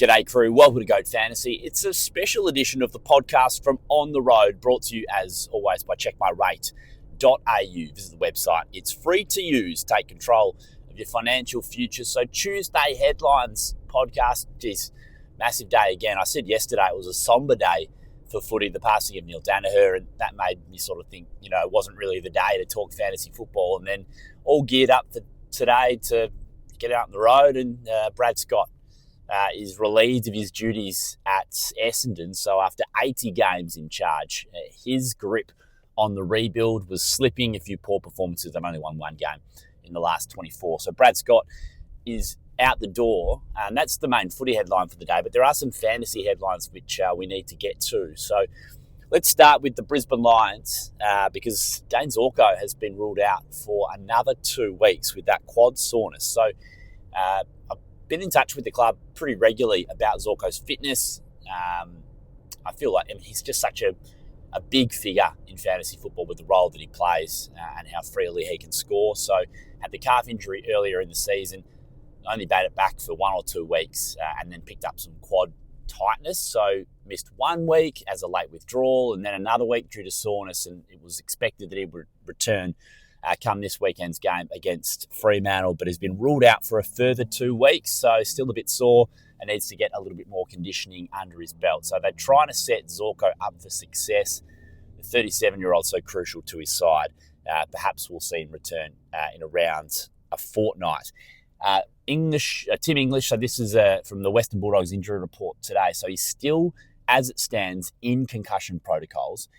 G'day crew, welcome to Goat Fantasy. It's a special edition of the podcast from On the Road, brought to you as always by checkmyrate.au. Visit the website. It's free to use. Take control of your financial future. So Tuesday headlines podcast. Geez, massive day again. I said yesterday it was a somber day for footy, the passing of Neil Danaher, and that made me sort of think, it wasn't really the day to talk fantasy football. And then all geared up for today to get out on the road, and Brad Scott is relieved of his duties at Essendon. So after 80 games in charge, his grip on the rebuild was slipping. A few poor performances. They've only won one game in the last 24. So Brad Scott is out the door, and that's the main footy headline for the day. But there are some fantasy headlines which we need to get to. So let's start with the Brisbane Lions because Dane Zorko has been ruled out for another 2 weeks with that quad soreness. So I've been in touch with the club pretty regularly about Zorko's fitness. I feel like he's just such a big figure in fantasy football with the role that he plays and how freely he can score. So had the calf injury earlier in the season, only made it back for 1 or 2 weeks and then picked up some quad tightness. So missed 1 week as a late withdrawal and then another week due to soreness, and it was expected that he would return come this weekend's game against Fremantle, but has been ruled out for a further 2 weeks, so still a bit sore and needs to get a little bit more conditioning under his belt. So they're trying to set Zorko up for success. The 37-year-old so crucial to his side. Perhaps we'll see him return in around a fortnight. Tim English, so this is from the Western Bulldogs injury report today. So he's still, as it stands, in concussion protocols.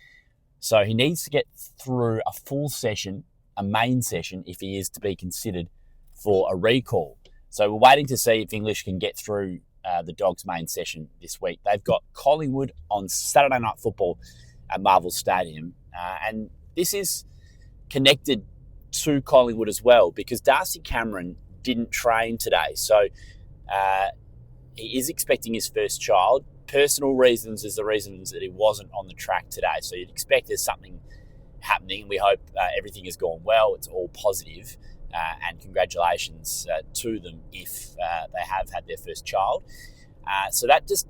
So he needs to get through a full session, a main session, if he is to be considered for a recall. So we're waiting to see if English can get through the Dogs' main session this week. They've got Collingwood on Saturday Night Football at Marvel Stadium. And this is connected to Collingwood as well because Darcy Cameron didn't train today. So he is expecting his first child. Personal reasons is the reasons that he wasn't on the track today. So you'd expect there's something happening. We hope everything has gone well. It's all positive, and congratulations to them if they have had their first child. So that just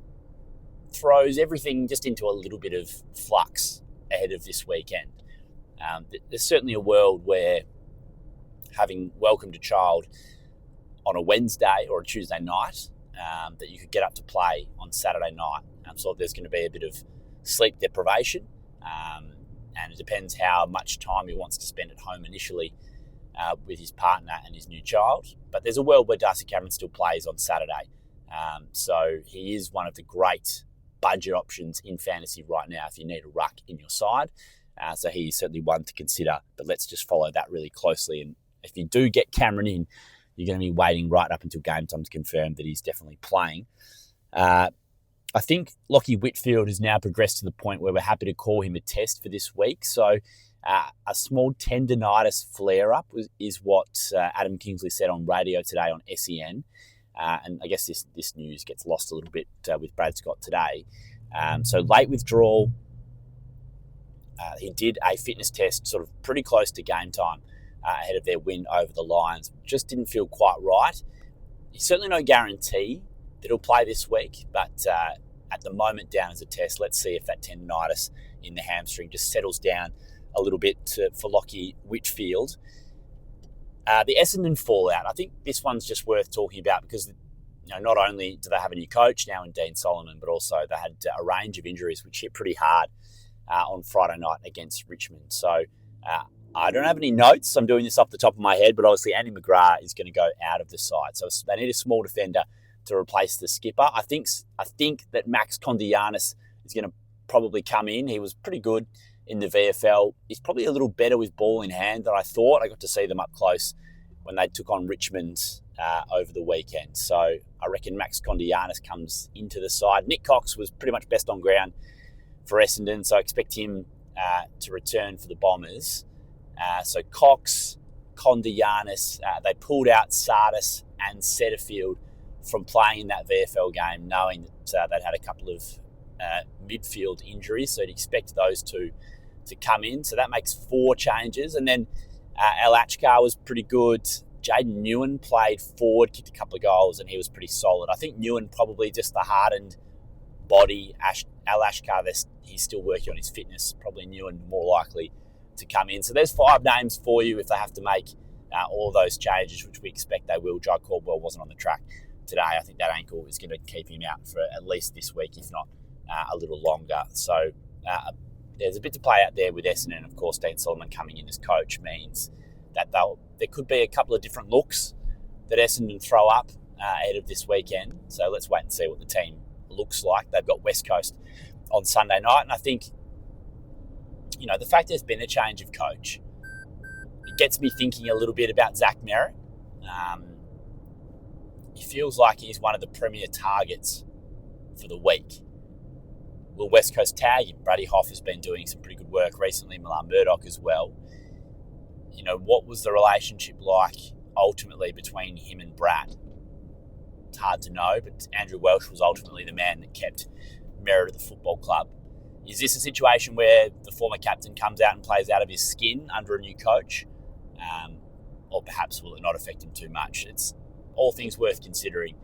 throws everything just into a little bit of flux ahead of this weekend. There's certainly a world where having welcomed a child on a Wednesday or a Tuesday night, that you could get up to play on Saturday night. So there's going to be a bit of sleep deprivation. And it depends how much time he wants to spend at home initially with his partner and his new child. But there's a world where Darcy Cameron still plays on Saturday. So he is one of the great budget options in fantasy right now if you need a ruck in your side. So he's certainly one to consider. But let's just follow that really closely. And if you do get Cameron in, you're going to be waiting right up until game time to confirm that he's definitely playing. I think Lachie Whitfield has now progressed to the point where we're happy to call him a test for this week. So a small tendinitis flare-up is what Adam Kingsley said on radio today on SEN. And I guess this news gets lost a little bit with Brad Scott today. So late withdrawal. He did a fitness test sort of pretty close to game time ahead of their win over the Lions. Just didn't feel quite right. There's certainly no guarantee that he'll play this week, but at the moment down as a test. Let's see if that tendinitis in the hamstring just settles down a little bit for Lachie Whitfield. The Essendon fallout, I think this one's just worth talking about because not only do they have a new coach now in Dean Solomon, but also they had a range of injuries which hit pretty hard on Friday night against Richmond. So I don't have any notes. I'm doing this off the top of my head, but obviously Andy McGrath is going to go out of the side. So they need a small defender to replace the skipper. I think that Max Kondianis is going to probably come in. He was pretty good in the VFL. He's probably a little better with ball in hand than I thought. I got to see them up close when they took on Richmond over the weekend. So I reckon Max Kondianis comes into the side. Nick Cox was pretty much best on ground for Essendon, so I expect him to return for the Bombers. So Cox, Kondianis, they pulled out Sardis and Setterfield from playing in that VFL game, knowing that they'd had a couple of midfield injuries, so you'd expect those two to come in. So that makes 4 changes. And then El Achkar was pretty good. Jaden Newen played forward, kicked a couple of goals, and he was pretty solid. I think Newen probably just the hardened body. Al Ashkar, he's still working on his fitness. Probably Newen more likely to come in. So there's 5 names for you if they have to make all those changes, which we expect they will. Jai Caldwell wasn't on the track today. I think that ankle is going to keep him out for at least this week, if not a little longer. So there's a bit to play out there with Essendon. Of course, Dean Solomon coming in as coach means that there could be a couple of different looks that Essendon throw up ahead of this weekend. So let's wait and see what the team looks like. They've got West Coast on Sunday night, and I think, the fact there's been a change of coach, it gets me thinking a little bit about Zach Merritt. He feels like he's one of the premier targets for the week. Will West Coast tag him? Brady Hoff has been doing some pretty good work recently, Milan Murdoch as well. What was the relationship like ultimately between him and Brad? It's hard to know, but Andrew Welsh was ultimately the man that kept Merritt at the football club. Is this a situation where the former captain comes out and plays out of his skin under a new coach? Or perhaps will it not affect him too much? It's all things worth considering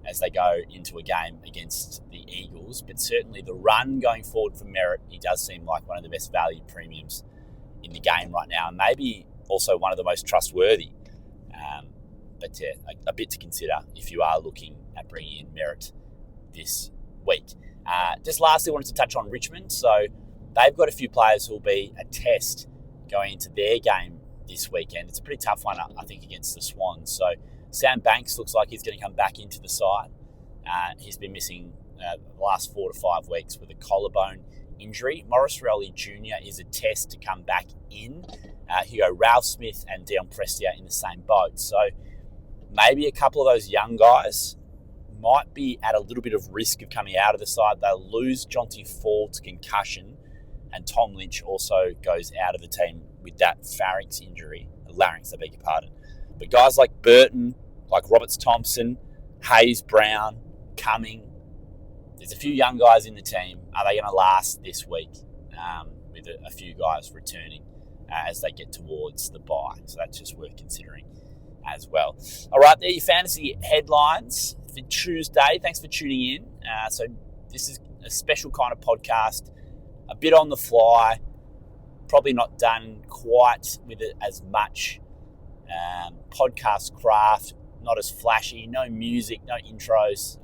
as they go into a game against the Eagles. But certainly the run going forward for Merritt, he does seem like one of the best value premiums in the game right now, and maybe also one of the most trustworthy. But a bit to consider if you are looking at bringing in Merritt this week. Just lastly, I wanted to touch on Richmond. So they've got a few players who will be a test going into their game this weekend. It's a pretty tough one, I think, against the Swans. So Sam Banks looks like he's going to come back into the side. He's been missing the last 4 to 5 weeks with a collarbone injury. Morris Rioli Jr. is a test to come back in. Hugo Ralph-Smith and Dion Prestia in the same boat. So maybe a couple of those young guys might be at a little bit of risk of coming out of the side. They'll lose Jonty Fall to concussion, and Tom Lynch also goes out of the team with that larynx, I beg your pardon. But guys like Burton, like Roberts Thompson, Hayes Brown, Cumming, there's a few young guys in the team. Are they going to last this week with a few guys returning as they get towards the bye? So that's just worth considering as well. All right, there are your fantasy headlines for Tuesday. Thanks for tuning in. So this is a special kind of podcast, a bit on the fly, probably not done quite with it as much podcast craft, not as flashy, no music, no intros,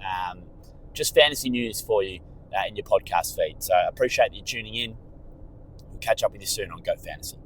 just fantasy news for you in your podcast feed. So I appreciate you tuning in. We'll catch up with you soon on Go Fantasy.